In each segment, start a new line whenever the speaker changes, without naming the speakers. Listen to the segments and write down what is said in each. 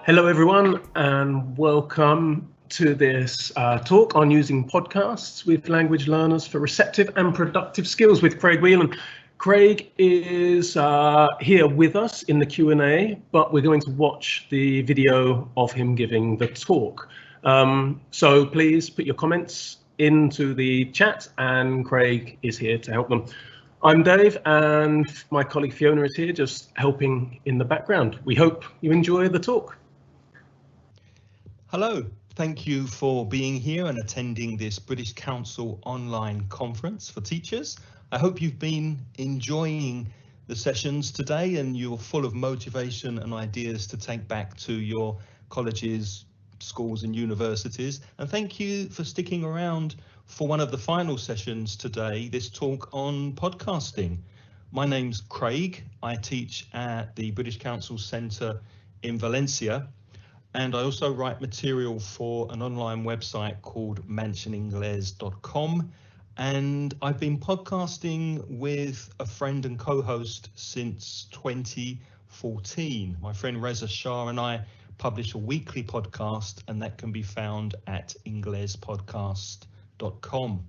Hello, everyone, and welcome to this talk on using podcasts with language learners for receptive and productive skills with Craig Wealand. Craig is here with us in the Q&A, but we're going to watch the video of him giving the talk. So please put your comments into the chat, and Craig is here to help them. I'm Dave, and my colleague Fiona is here just helping in the background. We hope you enjoy the talk.
Hello, thank you for being here and attending this British Council online conference for teachers. I hope you've been enjoying the sessions today and you're full of motivation and ideas to take back to your colleges, schools and universities. And thank you for sticking around for one of the final sessions today, this talk on podcasting. My name's Craig. I teach at the British Council Centre in Valencia. And I also write material for an online website called mansioningles.com. And I've been podcasting with a friend and co-host since 2014. My friend Reza Shah and I publish a weekly podcast, and that can be found at inglespodcast.com.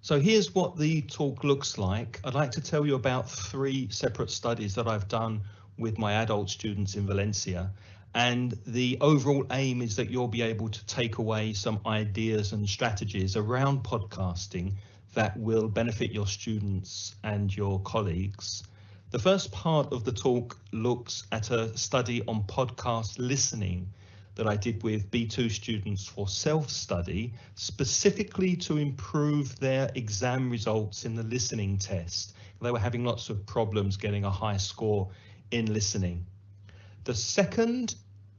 So here's what the talk looks like. I'd like to tell you about 3 separate studies that I've done with my adult students in Valencia. And the overall aim is that you'll be able to take away some ideas and strategies around podcasting that will benefit your students and your colleagues. The first part of the talk looks at a study on podcast listening that I did with B2 students for self-study, specifically to improve their exam results in the listening test. They were having lots of problems getting a high score in listening. The second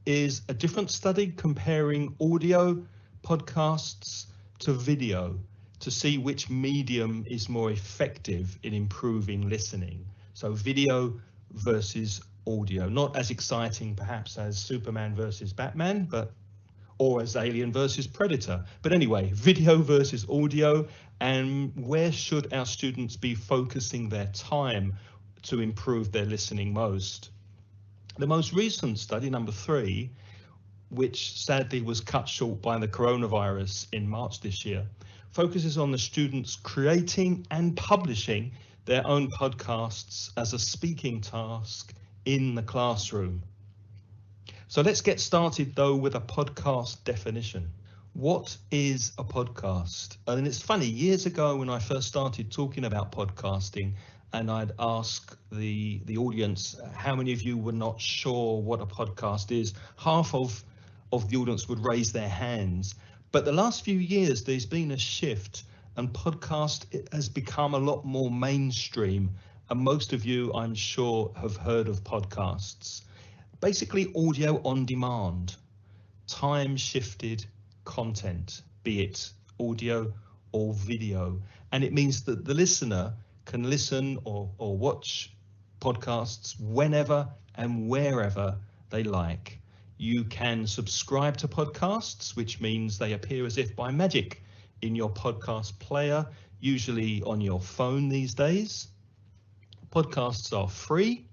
is a different study comparing audio podcasts to video to see which medium is more effective in improving listening. So video versus audio, not as exciting perhaps as Superman versus Batman, or as Alien versus Predator. But anyway, video versus audio, and where should our students be focusing their time to improve their listening most? The most recent study, number 3, which sadly was cut short by the coronavirus in March this year, focuses on the students creating and publishing their own podcasts as a speaking task in the classroom. So let's get started though with a podcast definition. What is a podcast? And it's funny, years ago when I first started talking about podcasting, and I'd ask the audience, how many of you were not sure what a podcast is? Half of the audience would raise their hands. But the last few years, there's been a shift, and podcast has become a lot more mainstream. And most of you, I'm sure, have heard of podcasts. Basically, audio on demand, time-shifted content, be it audio or video. And it means that the listener can listen or watch podcasts whenever and wherever they like. You can subscribe to podcasts, which means they appear as if by magic in your podcast player, usually on your phone these days. Podcasts are free,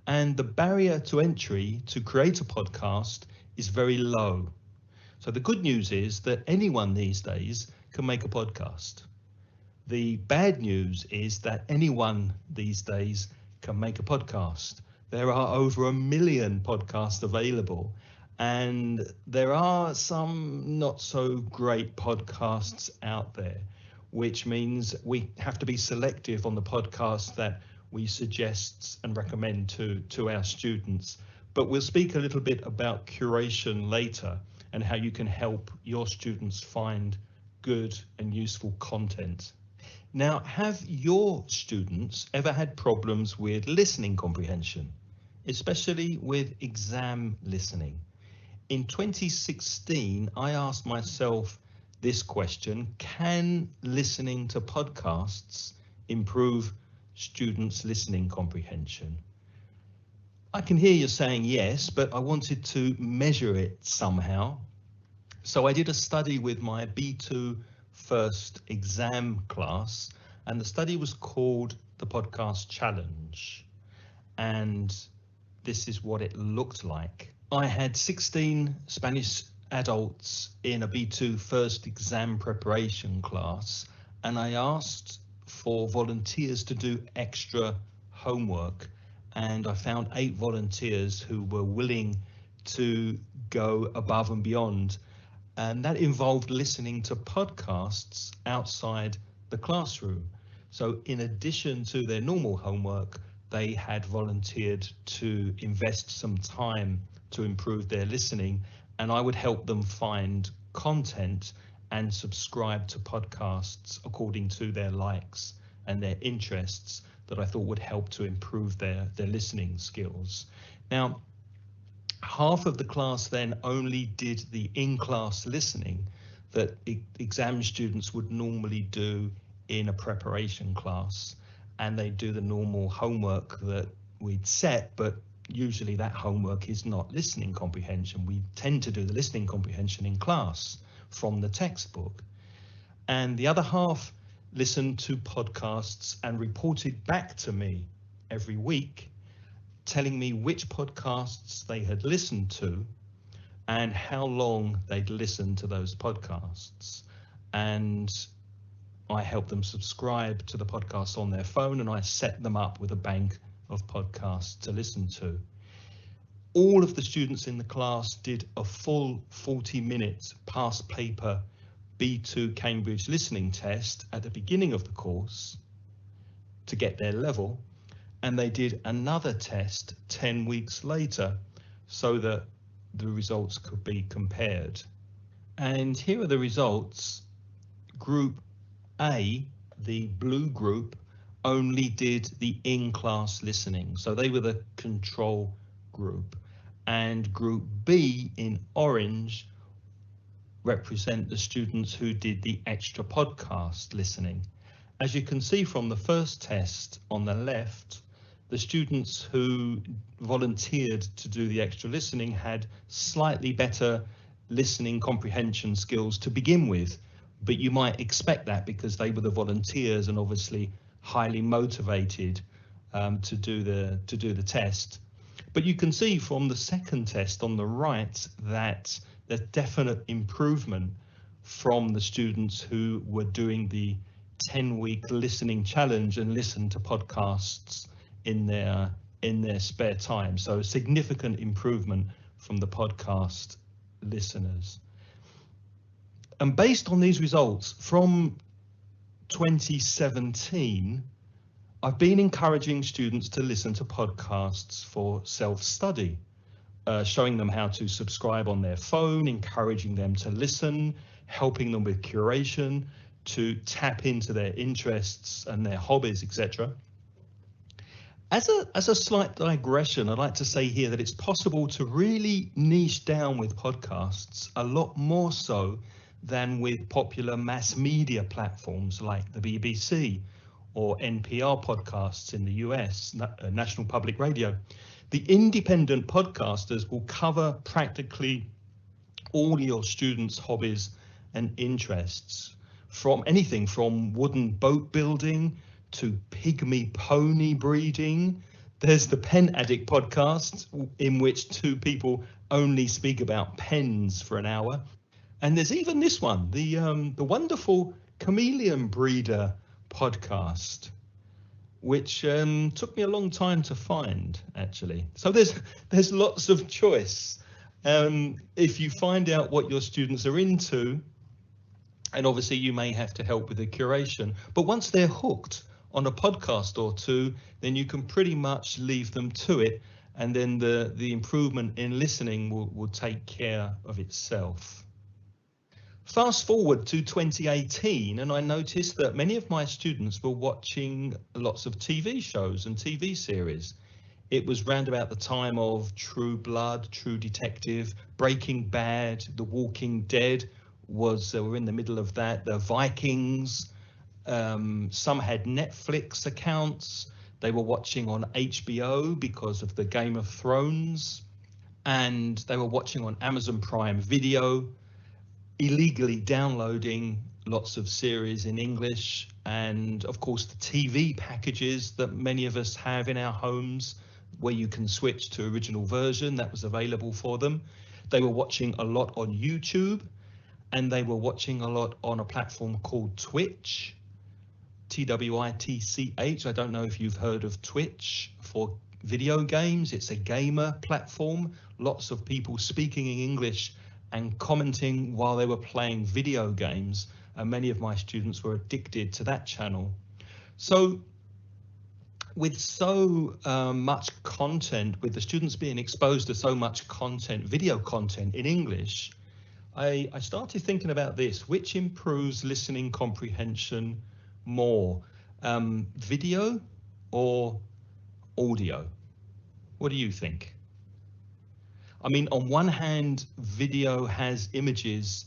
and the barrier to entry to create a podcast is very low. So the good news is that anyone these days can make a podcast. The bad news is that anyone these days can make a podcast. There are over 1 million podcasts available, and there are some not so great podcasts out there, which means we have to be selective on the podcasts that we suggest and recommend to our students. But we'll speak a little bit about curation later and how you can help your students find good and useful content. Now, have your students ever had problems with listening comprehension, especially with exam listening? In 2016, I asked myself this question: can listening to podcasts improve students' listening comprehension? I can hear you saying yes, but I wanted to measure it somehow. So I did a study with my B2 first exam class, and the study was called the Podcast Challenge. And this is what it looked like. I had 16 Spanish adults in a B2 first exam preparation class, and I asked for volunteers to do extra homework, and I found 8 volunteers who were willing to go above and beyond, and that involved listening to podcasts outside the classroom. So in addition to their normal homework, they had volunteered to invest some time to improve their listening, and I would help them find content and subscribe to podcasts according to their likes and their interests that I thought would help to improve their listening skills. Now, half of the class then only did the in-class listening that exam students would normally do in a preparation class, and they do the normal homework that we'd set, but usually that homework is not listening comprehension. We tend to do the listening comprehension in class from the textbook. And the other half listened to podcasts and reported back to me every week, telling me which podcasts they had listened to and how long they'd listened to those podcasts. And I helped them subscribe to the podcasts on their phone, and I set them up with a bank of podcasts to listen to. All of the students in the class did a full 40-minute past paper B2 Cambridge listening test at the beginning of the course to get their level, and they did another test 10 weeks later so that the results could be compared. And here are the results. Group A, the blue group, only did the in-class listening, so they were the control group, and Group B in orange represent the students who did the extra podcast listening. As you can see from the first test on the left, the students who volunteered to do the extra listening had slightly better listening comprehension skills to begin with, but you might expect that because they were the volunteers and obviously highly motivated to do the test. But you can see from the second test on the right that there's definite improvement from the students who were doing the 10-week listening challenge and listened to podcasts in their spare time. So significant improvement from the podcast listeners. And based on these results from 2017, I've been encouraging students to listen to podcasts for self-study, showing them how to subscribe on their phone, encouraging them to listen, helping them with curation, to tap into their interests and their hobbies, etc. As a slight digression, I'd like to say here that it's possible to really niche down with podcasts a lot more so than with popular mass media platforms like the BBC or NPR podcasts in the US, National Public Radio. The independent podcasters will cover practically all your students' hobbies and interests, from anything from wooden boat building to pygmy pony breeding. There's the Pen Addict podcast, in which 2 people only speak about pens for an hour. And there's even this one, the wonderful Chameleon Breeder podcast, which took me a long time to find, actually. So there's lots of choice. If you find out what your students are into, and obviously you may have to help with the curation, but once they're hooked on a podcast or 2, then you can pretty much leave them to it, and then the improvement in listening will take care of itself. Fast forward to 2018, and I noticed that many of my students were watching lots of TV shows and TV series. It was round about the time of True Blood, True Detective, Breaking Bad, The Walking Dead were in the middle of that. The Vikings, some had Netflix accounts. They were watching on HBO because of the Game of Thrones, and they were watching on Amazon Prime Video, illegally downloading lots of series in English, and of course the TV packages that many of us have in our homes where you can switch to original version. That was available for them. They were watching a lot on YouTube, and they were watching a lot on a platform called Twitch, Twitch. I don't know if you've heard of Twitch for video games. It's a gamer platform. Lots of people speaking in English and commenting while they were playing video games. And many of my students were addicted to that channel. So with so much content, with the students being exposed to so much content, video content in English, I started thinking about this: which improves listening comprehension more, video or audio? What do you think? I mean, on one hand, video has images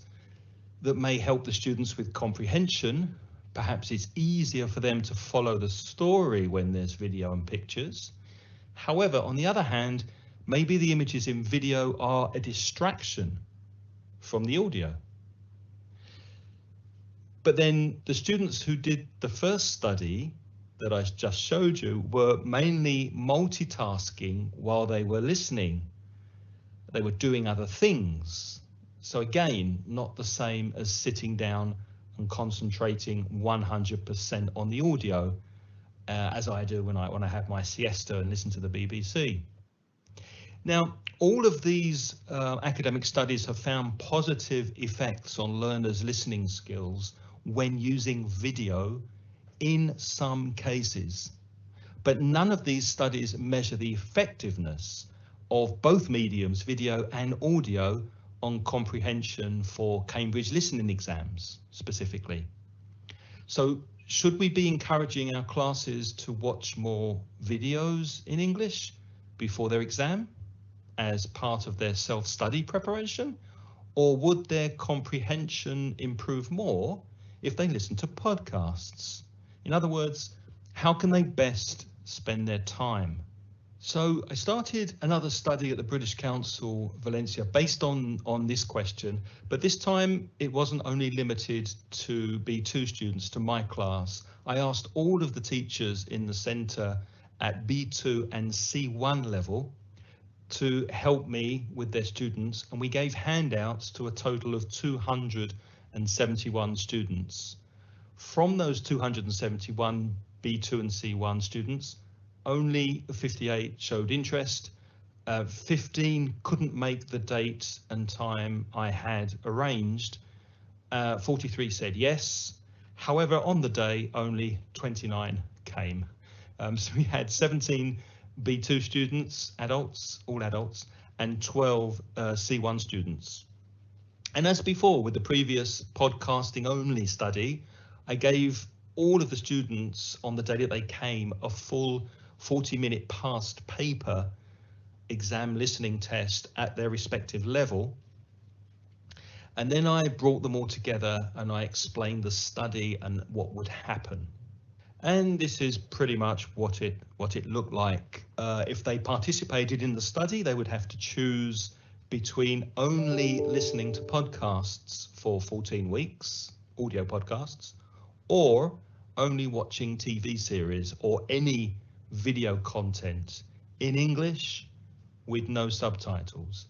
that may help the students with comprehension. Perhaps it's easier for them to follow the story when there's video and pictures. However, on the other hand, maybe the images in video are a distraction from the audio. But then the students who did the first study that I just showed you were mainly multitasking while they were listening. They were doing other things. So again, not the same as sitting down and concentrating 100% on the audio, as I do when I have my siesta and listen to the BBC. Now, all of these academic studies have found positive effects on learners' listening skills when using video in some cases, but none of these studies measure the effectiveness of both mediums, video and audio, on comprehension for Cambridge listening exams specifically. So should we be encouraging our classes to watch more videos in English before their exam as part of their self-study preparation? Or would their comprehension improve more if they listen to podcasts? In other words, how can they best spend their time? So I started another study at the British Council Valencia based on this question, but this time it wasn't only limited to B2 students, to my class. I asked all of the teachers in the centre at B2 and C1 level to help me with their students, and we gave handouts to a total of 271 students. From those 271 B2 and C1 students, only 58 showed interest, 15 couldn't make the date and time I had arranged, 43 said yes. However, on the day, only 29 came. So we had 17 B2 students, adults, all adults, and 12 C1 students. And as before with the previous podcasting only study, I gave all of the students on the day that they came a full 40-minute past paper exam listening test at their respective level. And then I brought them all together and I explained the study and what would happen. And this is pretty much what it looked like. If they participated in the study, they would have to choose between only listening to podcasts for 14 weeks, audio podcasts, or only watching TV series or any video content in English with no subtitles.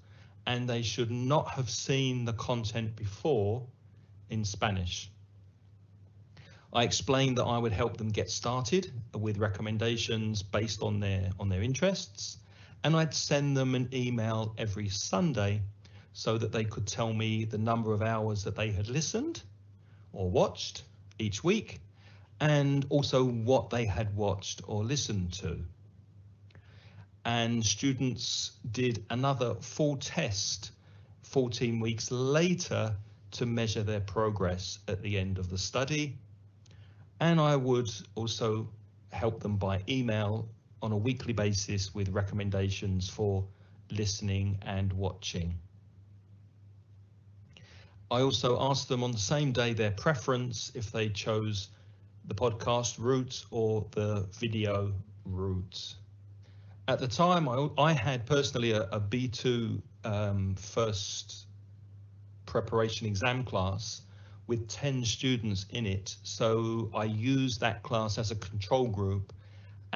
And they should not have seen the content before in Spanish. I explained that I would help them get started with recommendations based on their interests, and I'd send them an email every Sunday so that they could tell me the number of hours that they had listened or watched each week, and also what they had watched or listened to. And students did another full test 14 weeks later to measure their progress at the end of the study. And I would also help them by email on a weekly basis with recommendations for listening and watching. I also asked them on the same day their preference if they chose the podcast route or the video route. At the time, I had personally a B2 first preparation exam class with 10 students in it. So I used that class as a control group,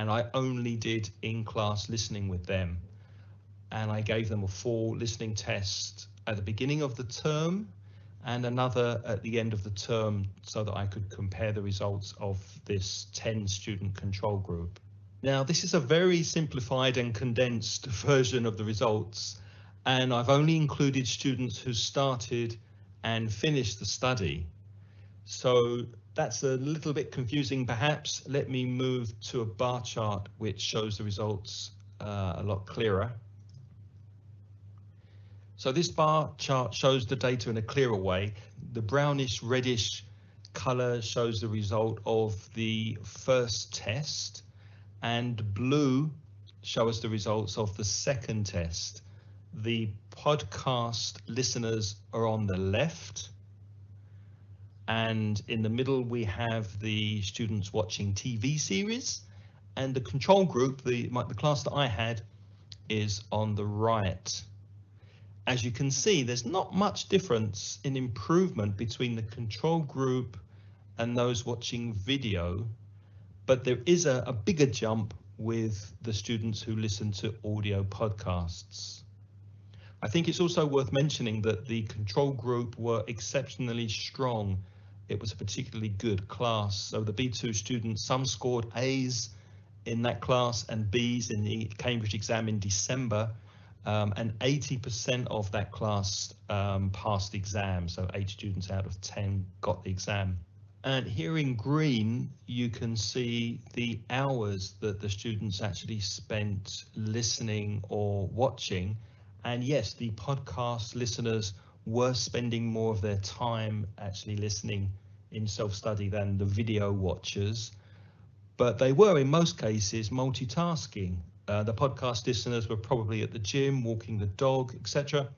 and I only did in-class listening with them. And I gave them a full listening test at the beginning of the term and another at the end of the term so that I could compare the results of this 10-student control group. Now, this is a very simplified and condensed version of the results, and I've only included students who started and finished the study. So that's a little bit confusing perhaps. Let me move to a bar chart which shows the results a lot clearer. So this bar chart shows the data in a clearer way. The brownish reddish color shows the result of the first test, and blue shows the results of the second test. The podcast listeners are on the left, and in the middle we have the students watching TV series, and the control group, the class that I had, is on the right. As you can see, there's not much difference in improvement between the control group and those watching video, but there is a bigger jump with the students who listen to audio podcasts. I think it's also worth mentioning that the control group were exceptionally strong. It was a particularly good class. So the B2 students, some scored A's in that class and B's in the Cambridge exam in December. And 80% of that class passed the exam, so 8 students out of 10 got the exam. And here in green, you can see the hours that the students actually spent listening or watching. And yes, the podcast listeners were spending more of their time actually listening in self-study than the video watchers, but they were in most cases multitasking. The podcast listeners were probably at the gym, walking the dog, etc.,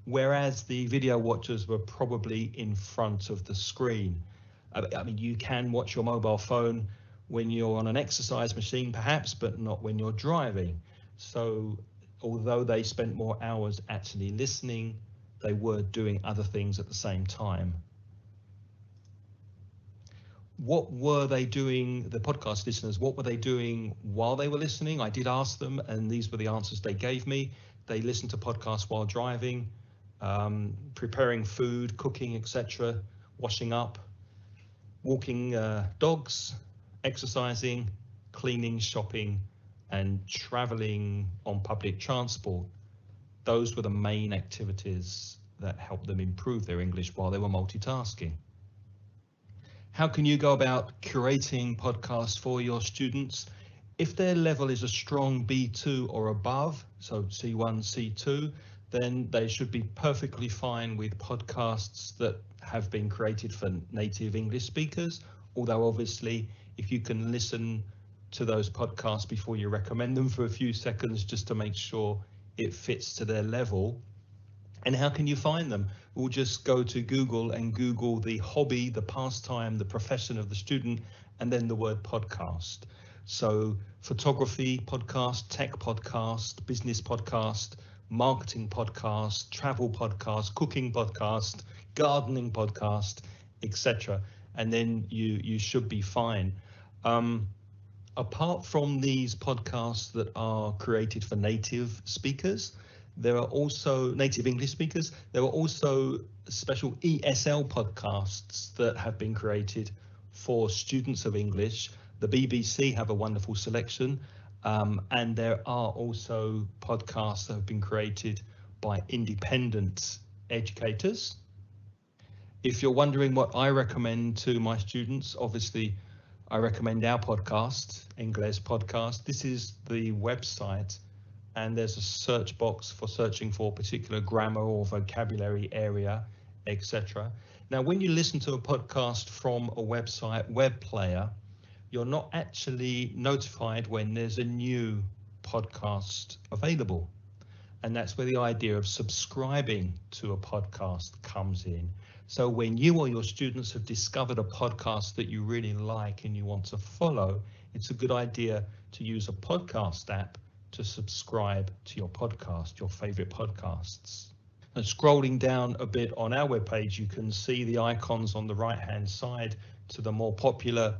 whereas the video watchers were probably in front of the screen. I mean, you can watch your mobile phone when you're on an exercise machine, perhaps, but not when you're driving. So although they spent more hours actually listening, they were doing other things at the same time. What were they doing, the podcast listeners, what were they doing while they were listening? I did ask them, and these were the answers they gave me. They listened to podcasts while driving, preparing food, cooking, etc., washing up, walking dogs, exercising, cleaning, shopping, and traveling on public transport. Those were the main activities that helped them improve their English while they were multitasking. How can you go about curating podcasts for your students? If their level is a strong B2 or above, so C1, C2, then they should be perfectly fine with podcasts that have been created for native English speakers. Although obviously, if you can listen to those podcasts before you recommend them for a few seconds, just to make sure it fits to their level. And how can you find them? We'll just go to Google and Google the hobby, the pastime, the profession of the student, and then the word podcast. So photography podcast, tech podcast, business podcast, marketing podcast, travel podcast, cooking podcast, gardening podcast, etc. And then you should be fine. Apart from these podcasts that are created for native speakers, there are also native English speakers. There are also special ESL podcasts that have been created for students of English. The BBC have a wonderful selection, and there are also podcasts that have been created by independent educators. If you're wondering what I recommend to my students, obviously I recommend our podcast, English Podcast. This is the website, and there's a search box for searching for particular grammar or vocabulary area, etc. Now, when you listen to a podcast from a website web player, you're not actually notified when there's a new podcast available. And that's where the idea of subscribing to a podcast comes in. So when you or your students have discovered a podcast that you really like and you want to follow, it's a good idea to use a podcast app to subscribe to your podcast, your favorite podcasts. And scrolling down a bit on our webpage, you can see the icons on the right-hand side to the more popular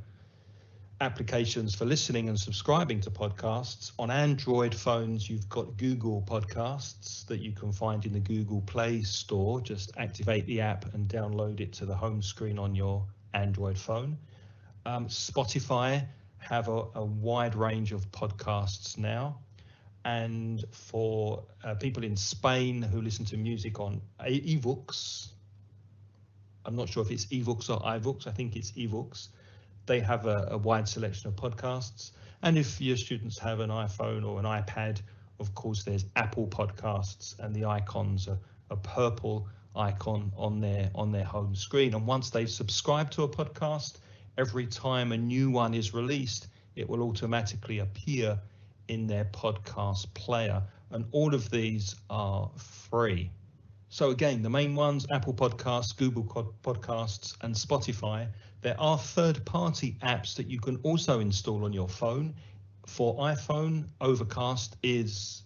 applications for listening and subscribing to podcasts. On Android phones, you've got Google Podcasts that you can find in the Google Play Store. Just activate the app and download it to the home screen on your Android phone. Spotify have a wide range of podcasts now. And for people in Spain who listen to music on ebooks, I'm not sure if it's ebooks or iBooks, I think it's ebooks, they have a wide selection of podcasts. And if your students have an iPhone or an iPad, of course, there's Apple Podcasts, and the icon's a purple icon on their home screen. And once they've subscribed to a podcast, every time a new one is released, it will automatically appear in their podcast player. And all of these are free. So again, the main ones, Apple Podcasts, Google Podcasts, and Spotify. There are third-party apps that you can also install on your phone. For iPhone, Overcast is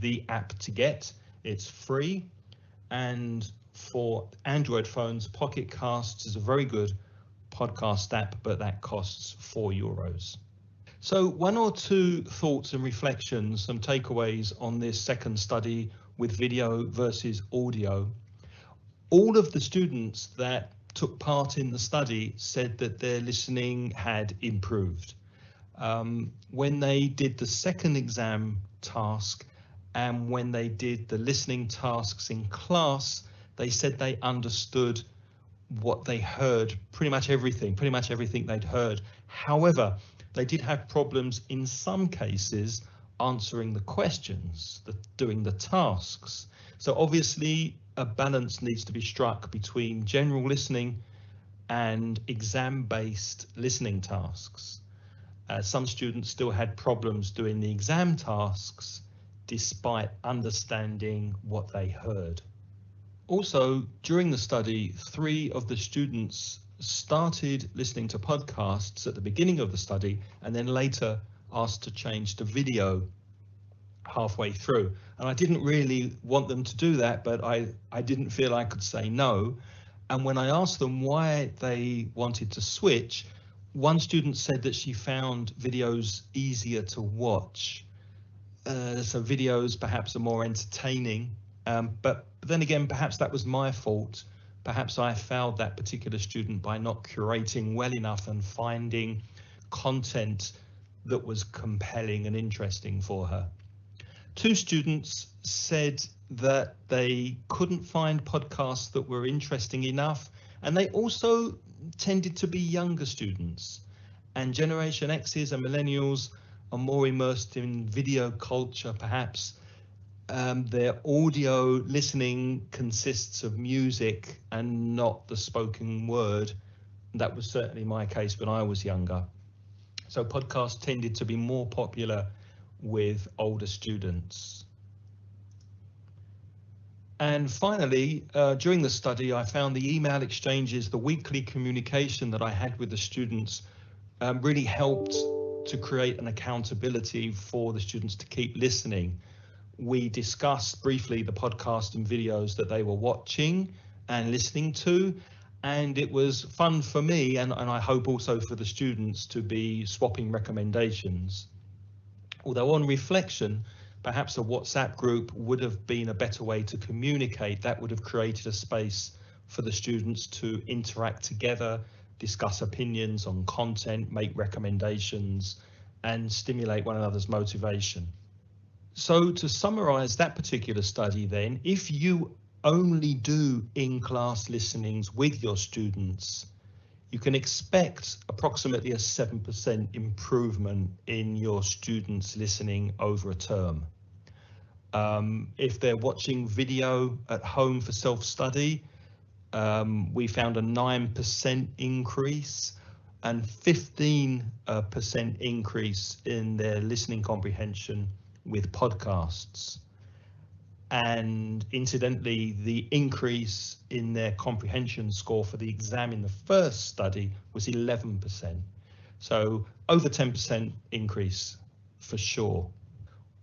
the app to get. It's free. And for Android phones, Pocket Casts is a very good podcast app, but that costs €4. So one or two thoughts and reflections, some takeaways on this second study with video versus audio. All of the students that took part in the study said that their listening had improved. When they did the second exam task and when they did the listening tasks in class, they said they understood what they heard, pretty much everything they'd heard. However, they did have problems in some cases answering the questions, doing the tasks. So obviously a balance needs to be struck between general listening and exam-based listening tasks. Some students still had problems doing the exam tasks despite understanding what they heard. Also, during the study, 3 of the students started listening to podcasts at the beginning of the study and then later asked to change to video halfway through. And I didn't really want them to do that, but I didn't feel I could say no. And when I asked them why they wanted to switch, one student said that she found videos easier to watch. So videos perhaps are more entertaining, but then again, perhaps that was my fault. Perhaps I failed that particular student by not curating well enough and finding content that was compelling and interesting for her. 2 students said that they couldn't find podcasts that were interesting enough, and they also tended to be younger students. And Generation X's and Millennials are more immersed in video culture, perhaps. Their audio listening consists of music and not the spoken word. That was certainly my case when I was younger. So podcasts tended to be more popular with older students. And finally, during the study, I found the email exchanges, the weekly communication that I had with the students really helped to create an accountability for the students to keep listening. We discussed briefly the podcast and videos that they were watching and listening to, and it was fun for me, and I hope also for the students, to be swapping recommendations. Although on reflection, perhaps a WhatsApp group would have been a better way to communicate. That would have created a space for the students to interact together, discuss opinions on content, make recommendations, and stimulate one another's motivation. So to summarize that particular study then, if you only do in-class listenings with your students, you can expect approximately a 7% improvement in your students' listening over a term. If they're watching video at home for self-study, we found a 9% increase and 15% increase in their listening comprehension with podcasts. And incidentally, the increase in their comprehension score for the exam in the first study was 11%. So over 10% increase for sure.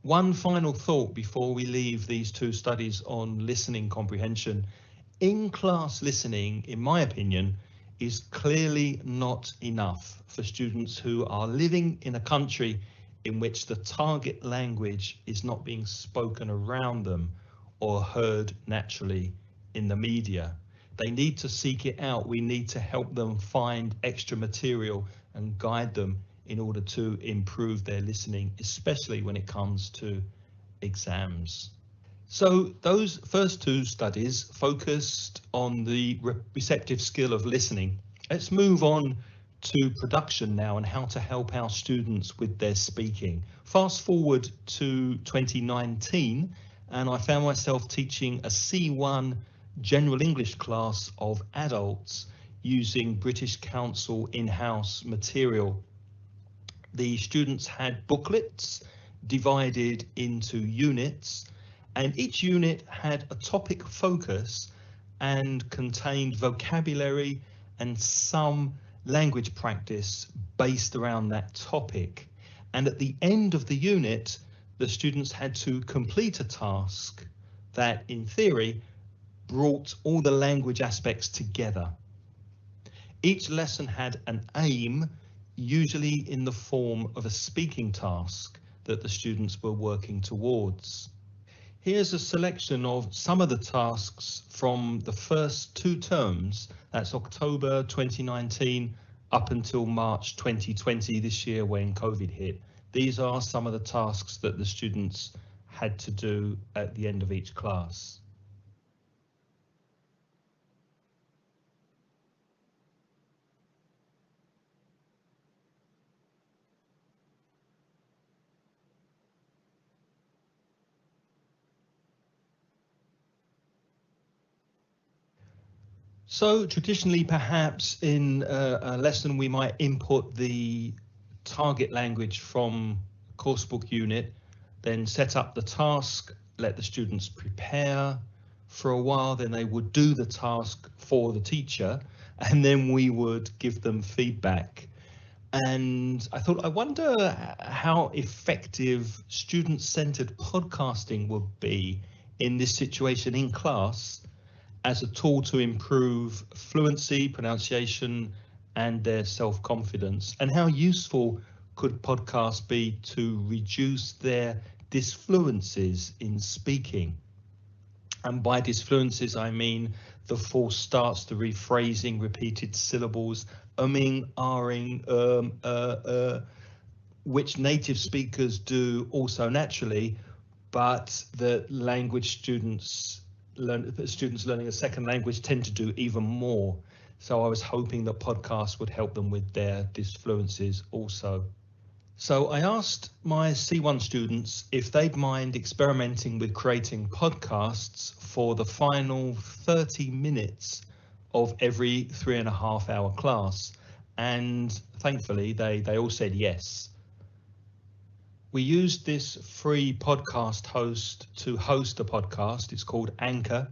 One final thought before we leave these 2 studies on listening comprehension. In-class listening, in my opinion, is clearly not enough for students who are living in a country in which the target language is not being spoken around them or heard naturally in the media. They need to seek it out. We need to help them find extra material and guide them in order to improve their listening, especially when it comes to exams. So those first two studies focused on the receptive skill of listening. Let's move on to production now and how to help our students with their speaking. Fast forward to 2019, and I found myself teaching a C1 general English class of adults using British Council in-house material. The students had booklets divided into units, and each unit had a topic focus and contained vocabulary and some language practice based around that topic. And at the end of the unit, the students had to complete a task that, in theory, brought all the language aspects together. Each lesson had an aim, usually in the form of a speaking task that the students were working towards. Here's a selection of some of the tasks from the first two terms. That's October 2019 up until March 2020, this year when COVID hit. These are some of the tasks that the students had to do at the end of each class. So traditionally, perhaps in a lesson, we might input the target language from a coursebook unit, then set up the task, let the students prepare for a while, then they would do the task for the teacher, and then we would give them feedback. And I thought, I wonder how effective student-centered podcasting would be in this situation in class, as a tool to improve fluency, pronunciation, and their self-confidence. And how useful could podcasts be to reduce their disfluencies in speaking? And by disfluencies, I mean the false starts, the rephrasing, repeated syllables, umming, ahhing, which native speakers do also naturally, but the language students learning a second language tend to do even more. So I was hoping that podcasts would help them with their disfluencies also. So I asked my C1 students if they'd mind experimenting with creating podcasts for the final 30 minutes of every 3.5 hour class. And thankfully, they all said yes. We used this free podcast host to host a podcast. It's called Anchor,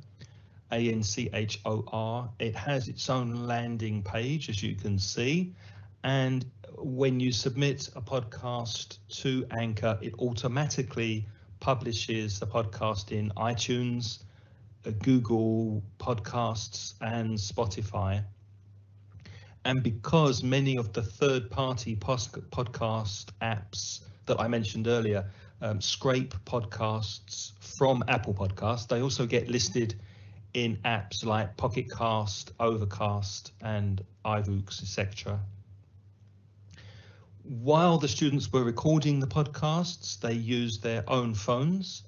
Anchor. It has its own landing page, as you can see. And when you submit a podcast to Anchor, it automatically publishes the podcast in iTunes, Google Podcasts, and Spotify. And because many of the third-party podcast apps that I mentioned earlier scrape podcasts from Apple Podcasts, they also get listed in apps like Pocket Cast, Overcast, and iVoox, etc. While the students were recording the podcasts, they used their own phones,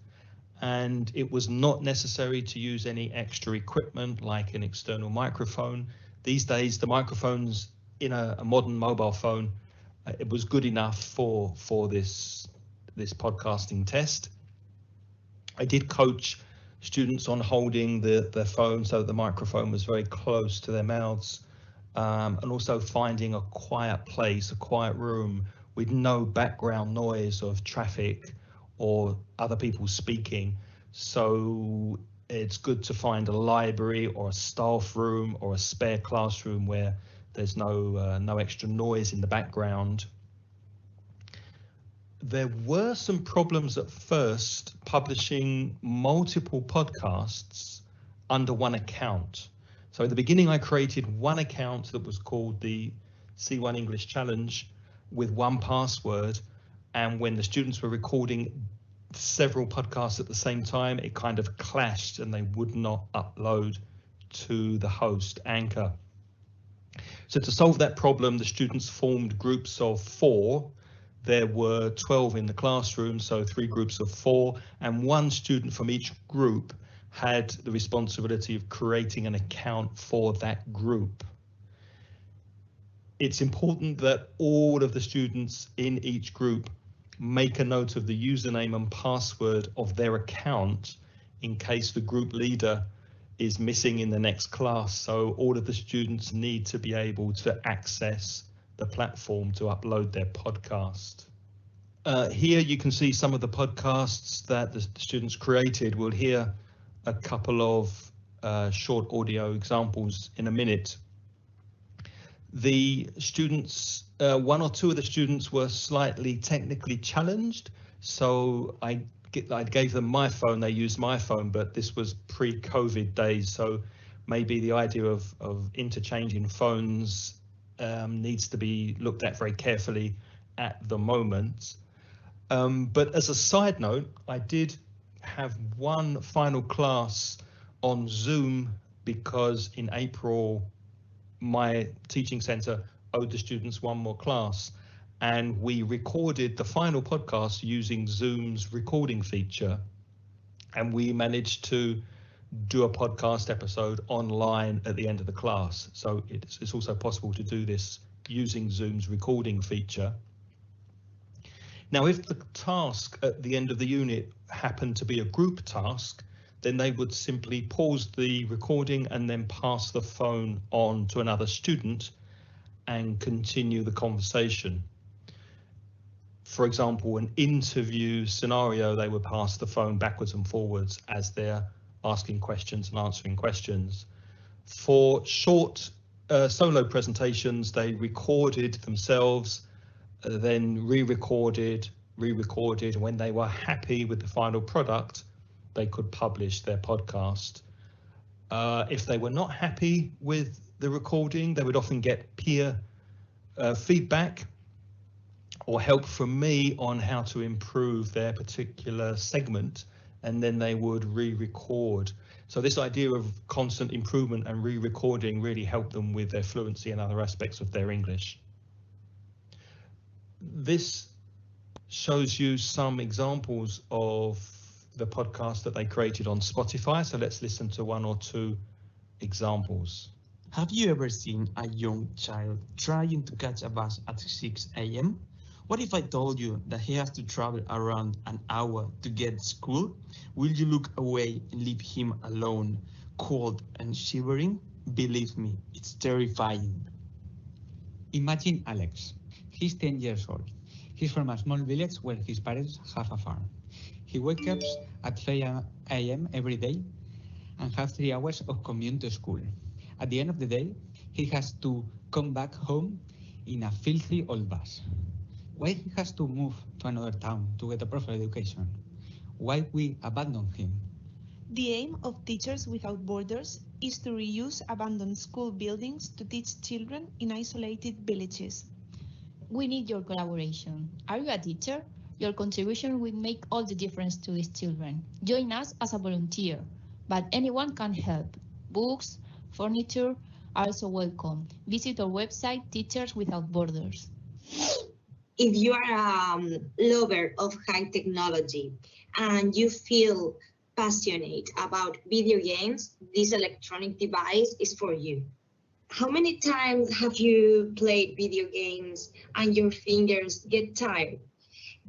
and it was not necessary to use any extra equipment like an external microphone. These days, the microphones in a modern mobile phone, it was good enough for this podcasting test. I did coach students on holding their phone so that the microphone was very close to their mouths, and also finding a quiet place, a quiet room with no background noise of traffic or other people speaking. So it's good to find a library or a staff room or a spare classroom where there's no extra noise in the background. There were some problems at first publishing multiple podcasts under one account. So at the beginning, I created one account that was called the C1 English Challenge with one password. And when the students were recording several podcasts at the same time, it kind of clashed and they would not upload to the host, Anchor. So to solve that problem, the students formed groups of 4. There were 12 in the classroom, so 3 groups of 4, and one student from each group had the responsibility of creating an account for that group. It's important that all of the students in each group make a note of the username and password of their account in case the group leader is missing in the next class. So all of the students need to be able to access the platform to upload their podcast. Here you can see some of the podcasts that the students created. We'll hear a couple of short audio examples in a minute. The students, 1 or 2 of the students were slightly technically challenged, so I gave them my phone. They used my phone, but this was pre-COVID days, so maybe the idea of interchanging phones needs to be looked at very carefully at the moment. But as a side note, I did have one final class on Zoom because in April my teaching centre owed the students one more class, and we recorded the final podcast using Zoom's recording feature, and we managed to do a podcast episode online at the end of the class. So it's also possible to do this using Zoom's recording feature. Now, if the task at the end of the unit happened to be a group task, then they would simply pause the recording and then pass the phone on to another student and continue the conversation. For example, an interview scenario, they would pass the phone backwards and forwards as they're asking questions and answering questions. For short solo presentations, they recorded themselves, then re-recorded. When they were happy with the final product, they could publish their podcast. If they were not happy with the recording, they would often get peer feedback or help from me on how to improve their particular segment, and then they would re-record. So this idea of constant improvement and re-recording really helped them with their fluency and other aspects of their English. This shows you some examples of the podcast that they created on Spotify. So let's listen to 1 or 2 examples.
Have you ever seen a young child trying to catch a bus at 6 a.m.? What if I told you that he has to travel around an hour to get to school? Will you look away and leave him alone, cold and shivering? Believe me, it's terrifying.
Imagine Alex. He's 10 years old. He's from a small village where his parents have a farm. He wakes up at 5 a.m. every day and has 3 hours of commute to school. At the end of the day, he has to come back home in a filthy old bus. Why he has to move to another town to get a proper education? Why we abandon him?
The aim of Teachers Without Borders is to reuse abandoned school buildings to teach children in isolated villages.
We need your collaboration. Are you a teacher? Your contribution will make all the difference to these children. Join us as a volunteer, but anyone can help. Books, furniture are also welcome. Visit our website, Teachers Without Borders.
If you are a lover of high technology and you feel passionate about video games, this electronic device is for you. How many times have you played video games and your fingers get tired?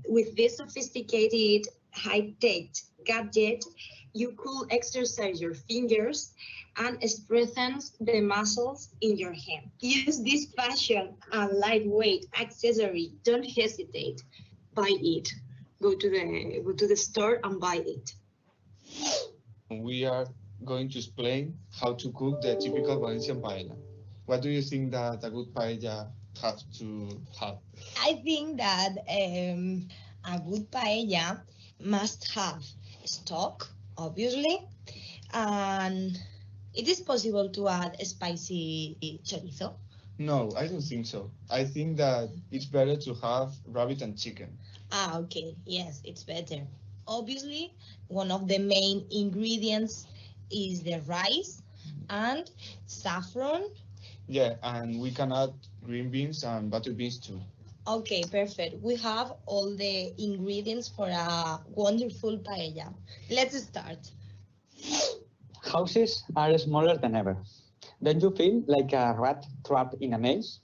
With this sophisticated high-tech gadget, you could exercise your fingers and strengthen the muscles in your hand. Use this fashion and lightweight accessory. Don't hesitate. Buy it. Go to the store and buy it.
We are going to explain how to cook the typical Valencian paella. What do you think that a good paella has to have?
I think that a good paella must have stock, obviously, and It is possible to add spicy chorizo.
No, I don't think so. I think that it's better to have rabbit and chicken.
Ah, okay. Yes, it's better. Obviously, one of the main ingredients is the rice and saffron.
Yeah, and we can add green beans and butter beans too.
Okay, perfect. We have all the ingredients for a wonderful paella. Let's start.
Houses are smaller than ever. Don't you feel like a rat trapped in a maze?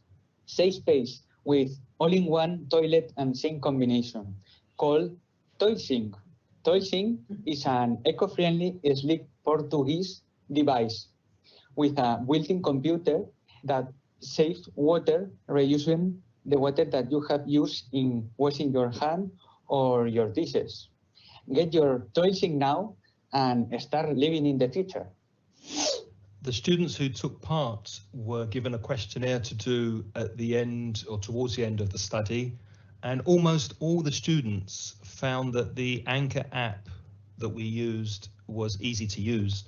Safe space with all-in-one toilet and sink combination called ToilSync. ToilSync is an eco-friendly, sleek Portuguese device with a built-in computer that saves water, reusing the water that you have used in washing your hand or your dishes. Get your ToilSync now and start living in the future.
The students who took part were given a questionnaire to do at the end or towards the end of the study, and almost all the students found that the Anchor app that we used was easy to use.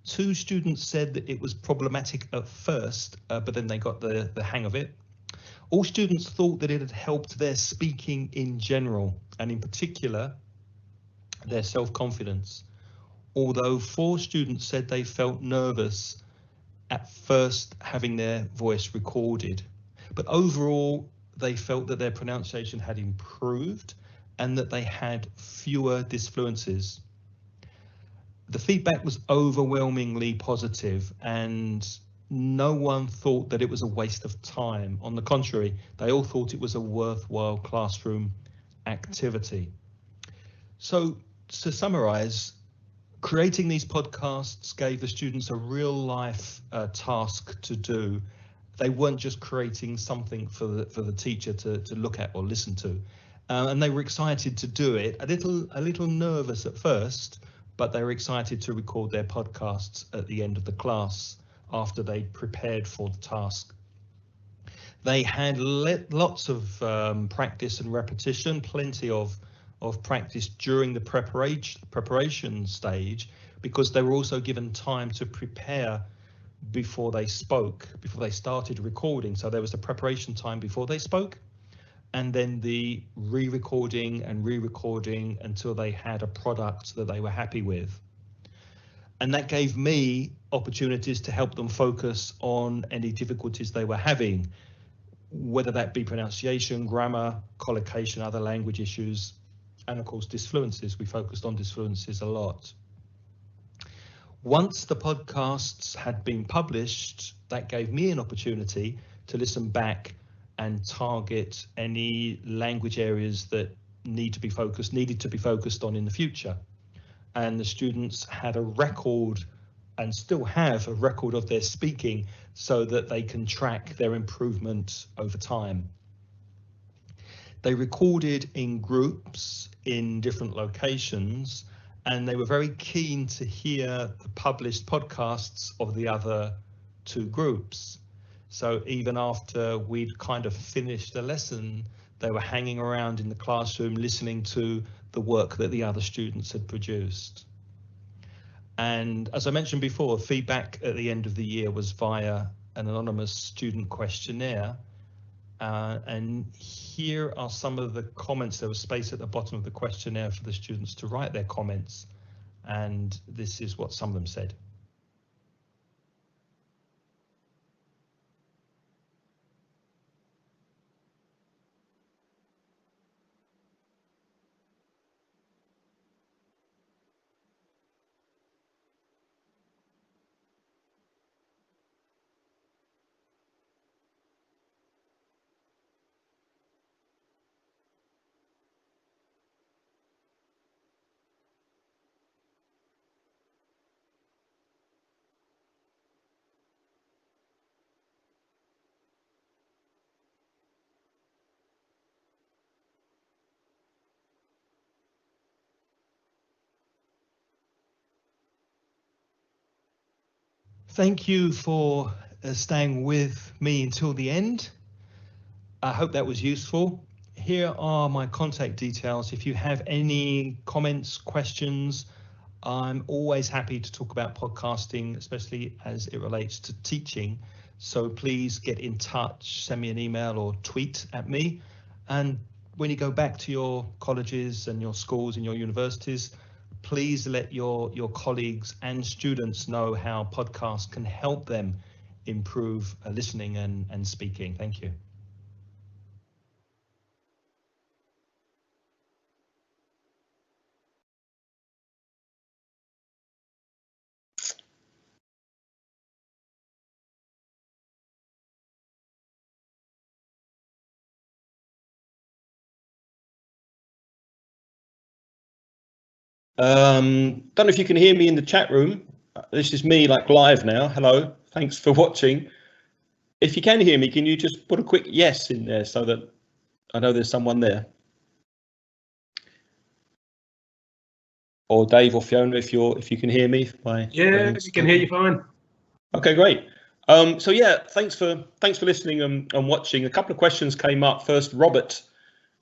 2 students said that it was problematic at first, but then they got the hang of it. All students thought that it had helped their speaking in general, and in particular, their self-confidence. Although 4 students said they felt nervous at first having their voice recorded. But overall, they felt that their pronunciation had improved and that they had fewer disfluencies. The feedback was overwhelmingly positive, and no one thought that it was a waste of time. On the contrary, they all thought it was a worthwhile classroom activity. So to summarize, creating these podcasts gave the students a real life task to do. They weren't just creating something for the teacher to look at or listen to. And they were excited to do it, a little nervous at first, but they were excited to record their podcasts at the end of the class after they prepared for the task. They had lots of practice and repetition, plenty of practice during the preparation stage, because they were also given time to prepare before they spoke, before they started recording. So there was the preparation time before they spoke, and then the re-recording and re-recording until they had a product that they were happy with. And that gave me opportunities to help them focus on any difficulties they were having, whether that be pronunciation, grammar, collocation, other language issues, and of course disfluencies. We focused on disfluencies a lot. Once the podcasts had been published, that gave me an opportunity to listen back and target any language areas that needed to be focused on in the future. And the students had a record, and still have a record, of their speaking, so that they can track their improvement over time. They recorded in groups in different locations, and they were very keen to hear the published podcasts of the other 2 groups. So even after we'd kind of finished the lesson, they were hanging around in the classroom listening to the work that the other students had produced. And as I mentioned before, feedback at the end of the year was via an anonymous student questionnaire. And here are some of the comments. There was space at the bottom of the questionnaire for the students to write their comments. And this is what some of them said. Thank you for staying with me until the end. I hope that was useful. Here are my contact details. If you have any comments, questions, I'm always happy to talk about podcasting, especially as it relates to teaching. So please get in touch, send me an email or tweet at me. And when you go back to your colleges and your schools and your universities, please let your colleagues and students know how podcasts can help them improve listening and speaking. Thank you. Don't know if you can hear me in the chat room. This is me like live now. Hello, thanks for watching. If you can hear me, can you just put a quick yes in there so that I know there's someone there? Or Dave or Fiona, if you can hear me.
Yeah, we can hear you fine.
Okay, great. So yeah, thanks for listening and watching. A couple of questions came up. First, Robert.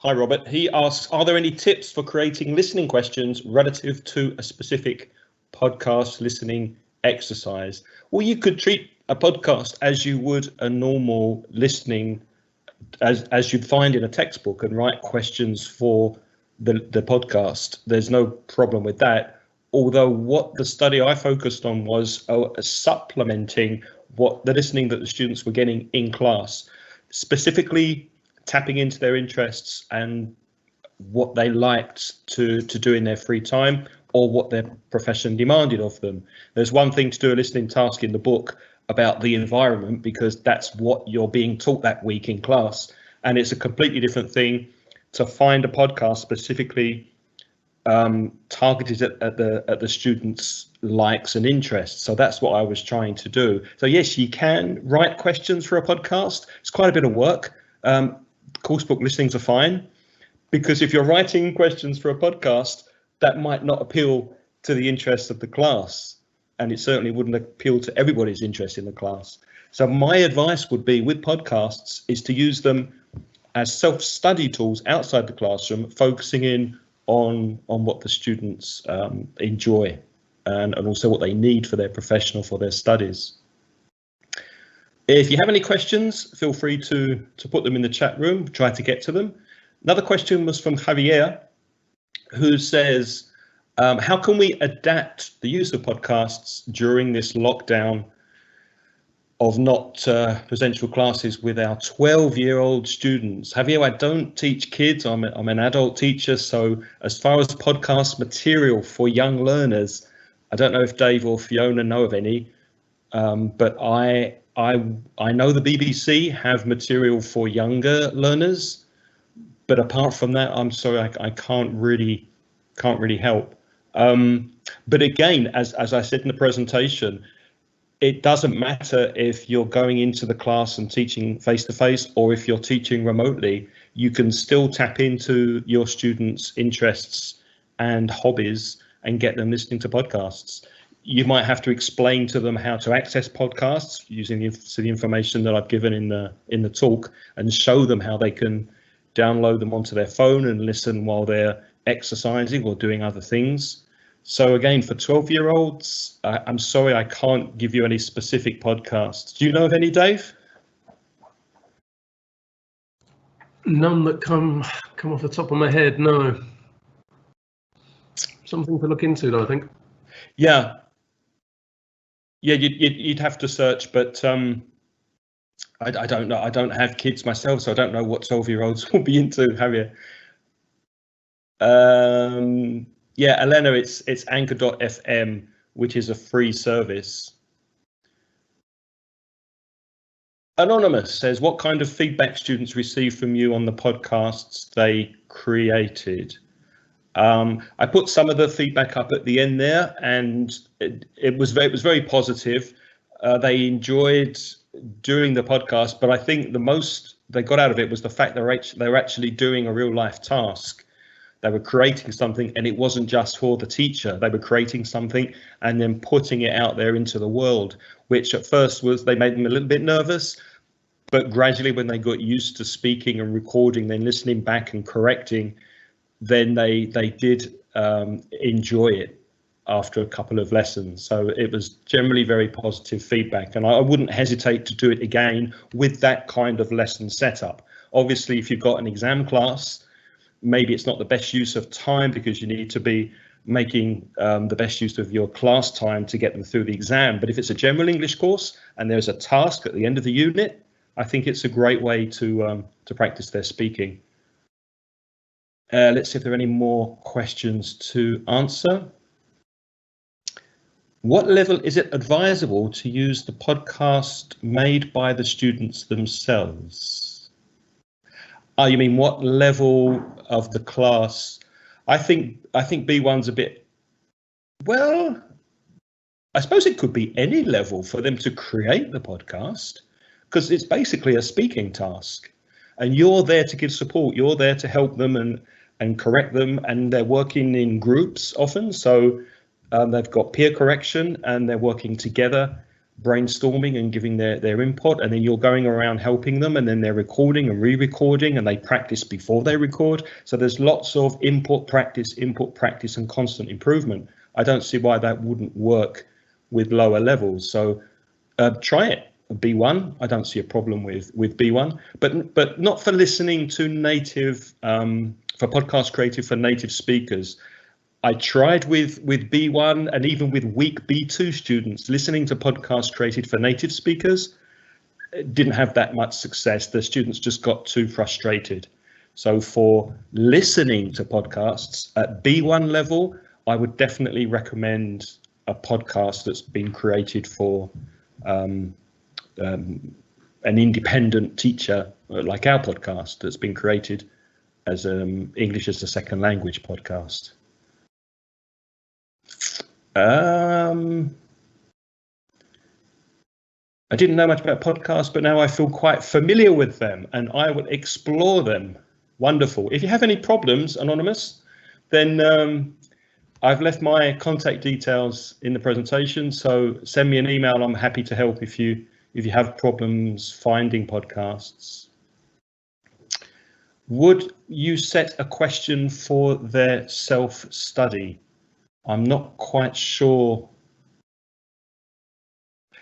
Hi, Robert. He asks, are there any tips for creating listening questions relative to a specific podcast listening exercise? Well, you could treat a podcast as you would a normal listening, as you'd find in a textbook, and write questions for the podcast. There's no problem with that. Although what the study I focused on was supplementing what the listening that the students were getting in class, specifically tapping into their interests and what they liked to do in their free time or what their profession demanded of them. There's one thing to do a listening task in the book about the environment because that's what you're being taught that week in class, and it's a completely different thing to find a podcast specifically targeted at the students' likes and interests. So that's what I was trying to do. So yes, you can write questions for a podcast. It's quite a bit of work. Course book listings are fine, because if you're writing questions for a podcast, that might not appeal to the interests of the class, and it certainly wouldn't appeal to everybody's interest in the class. So my advice would be with podcasts is to use them as self-study tools outside the classroom, focusing in on what the students enjoy and also what they need for their profession or for their studies. If you have any questions, feel free to put them in the chat room, try to get to them. Another question was from Javier, who says, how can we adapt the use of podcasts during this lockdown of not presential classes with our 12-year-old students? Javier, I don't teach kids, I'm an adult teacher, so as far as podcast material for young learners, I don't know if Dave or Fiona know of any, but I know the BBC have material for younger learners, but apart from that, I'm sorry, I can't really help. But again, as I said in the presentation, it doesn't matter if you're going into the class and teaching face-to-face or if you're teaching remotely. You can still tap into your students' interests and hobbies and get them listening to podcasts. You might have to explain to them how to access podcasts using the information that I've given in the talk, and show them how they can download them onto their phone and listen while they're exercising or doing other things. So again, for 12-year-olds, I'm sorry, I can't give you any specific podcasts. Do you know of any, Dave?
None that come off the top of my head, no. Something to look into, though, I think.
Yeah, you'd have to search, but I don't know. I don't have kids myself, so I don't know what 12-year-olds will be into, have you? Yeah, Elena, it's anchor.fm, which is a free service. Anonymous says, what kind of feedback students receive from you on the podcasts they created? I put some of the feedback up at the end there, and it was very positive. They enjoyed doing the podcast, but I think the most they got out of it was the fact they were actually doing a real life task. They were creating something, and it wasn't just for the teacher. They were creating something and then putting it out there into the world, which at first they made them a little bit nervous, but gradually when they got used to speaking and recording, then listening back and correcting, then they did enjoy it.
after a couple of lessons. So it was generally very positive feedback, and I wouldn't hesitate to do it again with that kind of lesson setup. Obviously, if you've got an exam class, maybe it's not the best use of time because you need to be making the best use of your class time to get them through the exam. But if it's a general English course and there's a task at the end of the unit, I think it's a great way to practice their speaking. Let's see if there are any more questions to answer. What level is it advisable to use the podcast made by the students themselves? Oh, you mean what level of the class? I think B1's a bit, well, I suppose it could be any level for them to create the podcast, because it's basically a speaking task and you're there to give support. You're there to help them and correct them, and they're working in groups often. So they've got peer correction and they're working together, brainstorming and giving their input, and then you're going around helping them, and then they're recording and re-recording, and they practice before they record. So there's lots of input, practice, and constant improvement. I don't see why that wouldn't work with lower levels. So try it. B1, I don't see a problem with B1, but not for listening to native, for podcast creative for native speakers. I tried with B1 and even with weak B2 students listening to podcasts created for native speakers. Didn't have that much success. The students just got too frustrated. So for listening to podcasts at B1 level, I would definitely recommend a podcast that's been created for an independent teacher, like our podcast, that's been created as English as a second language podcast. I didn't know much about podcasts, but now I feel quite familiar with them and I will explore them. Wonderful. If you have any problems, Anonymous, then I've left my contact details in the presentation, so send me an email. I'm happy to help if you have problems finding podcasts. Would you set a question for their self-study? I'm not quite sure.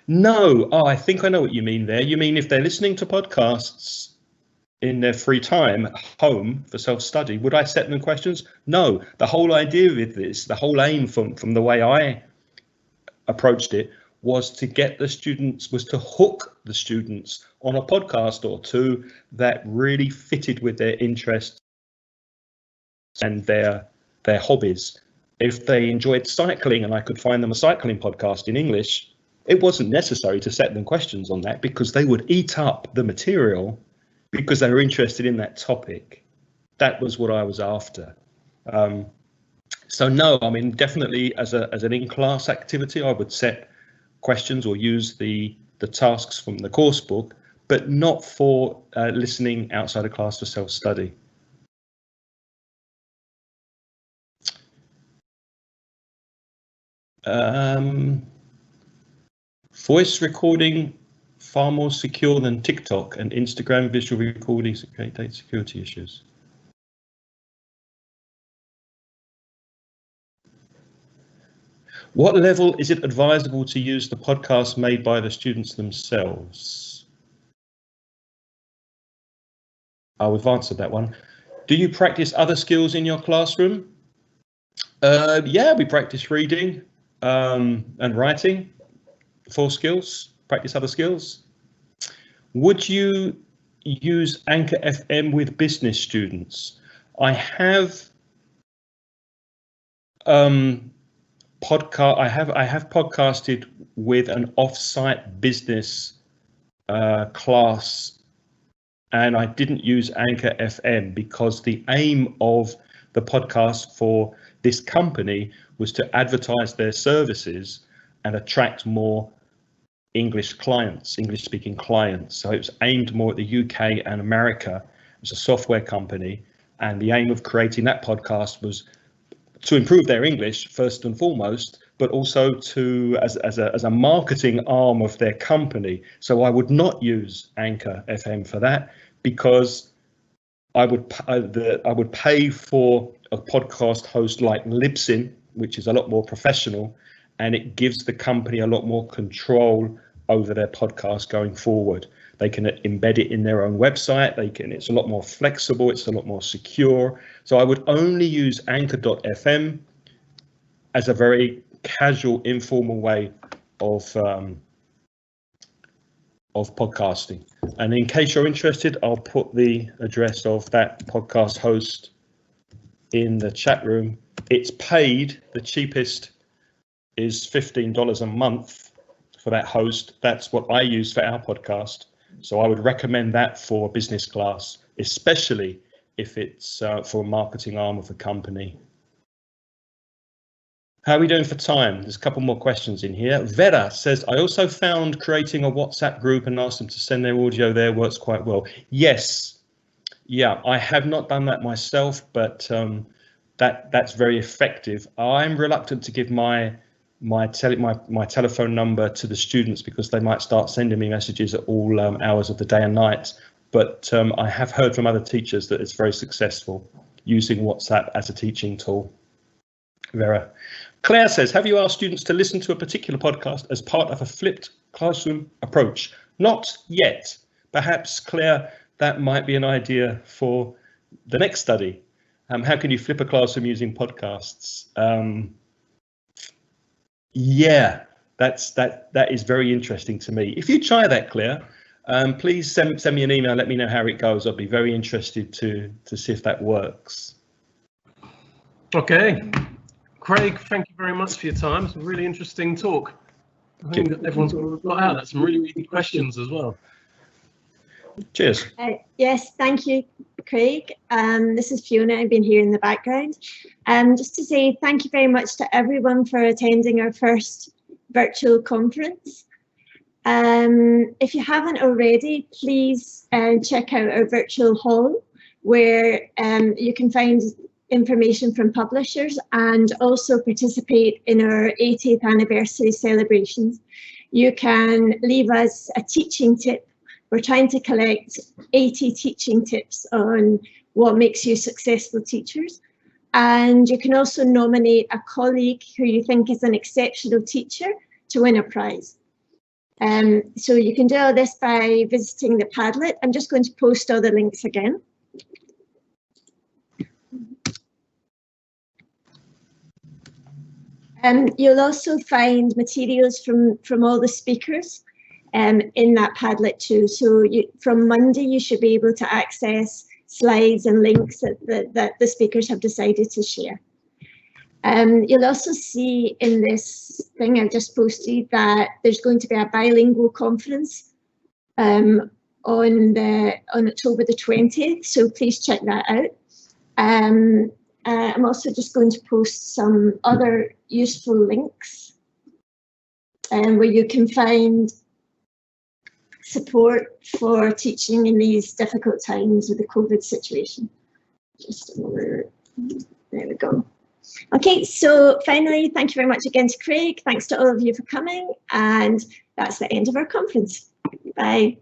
No, oh, I think I know what you mean there. You mean if they're listening to podcasts in their free time at home for self-study, would I set them questions? No, the whole idea with this, the whole aim from the way I approached it was to get the students, was to hook the students on a podcast or two that really fitted with their interests and their hobbies. If they enjoyed cycling and I could find them a cycling podcast in English, it wasn't necessary to set them questions on that because they would eat up the material because they were interested in that topic. That was what I was after. So no, I mean, definitely as an in-class activity, I would set questions or use the tasks from the course book, but not for listening outside of class for self-study. Voice recording far more secure than TikTok, and Instagram visual recordings create data security issues. What level is it advisable to use the podcast made by the students themselves? Oh, we've answered that one. Do you practice other skills in your classroom? Yeah, we practice reading and writing, 4 skills, practice other skills. Would you use Anchor FM with business students? I have I have podcasted with an off-site business class, and I didn't use Anchor FM because the aim of the podcast for this company was to advertise their services and attract more English clients, English-speaking clients. So it was aimed more at the UK and America. It was a software company, and the aim of creating that podcast was to improve their English first and foremost, but also to as a marketing arm of their company. So I would not use Anchor FM for that because I would pay for a podcast host like Libsyn, which is a lot more professional, and it gives the company a lot more control over their podcast going forward. They can embed it in their own website. It's a lot more flexible. It's a lot more secure. So I would only use Anchor.fm as a very casual, informal way of podcasting. And in case you're interested, I'll put the address of that podcast host in the chat room. It's paid. The cheapest is $15 a month for that host. That's what I use for our podcast. So I would recommend that for business class, especially if it's for a marketing arm of a company. How are we doing for time? There's a couple more questions in here. Vera says, I also found creating a WhatsApp group and asked them to send their audio there works quite well. Yes. Yeah, I have not done that myself, but that's very effective. I'm reluctant to give my telephone number to the students because they might start sending me messages at all hours of the day and night. But I have heard from other teachers that it's very successful using WhatsApp as a teaching tool. Vera. Claire says, have you asked students to listen to a particular podcast as part of a flipped classroom approach? Not yet. Perhaps, Claire, that might be an idea for the next study. How can you flip a classroom using podcasts? Yeah, that is very interesting to me. If you try that, Claire, please send me an email. Let me know how it goes. I'll be very interested to see if that works.
Okay. Craig, thank you very much for your time. It's a really interesting talk. I think that everyone's got out. That's some really, really good questions as well.
Cheers.
Yes, thank you, Craig. This is Fiona. I've been here in the background. Just to say thank you very much to everyone for attending our first virtual conference. If you haven't already, please check out our virtual hall where you can find information from publishers and also participate in our 80th anniversary celebrations. You can leave us a teaching tip. We're trying to collect 80 teaching tips on what makes you successful teachers. And you can also nominate a colleague who you think is an exceptional teacher to win a prize. So you can do all this by visiting the Padlet. I'm just going to post all the links again. You'll also find materials from all the speakers in that Padlet too. So from Monday, you should be able to access slides and links that the speakers have decided to share. You'll also see in this thing I've just posted that there's going to be a bilingual conference on October the 20th. So please check that out. I'm also just going to post some other useful links where you can find support for teaching in these difficult times with the COVID situation. Just over, there we go. Okay, so finally, thank you very much again to Craig. Thanks to all of you for coming, and that's the end of our conference. Bye.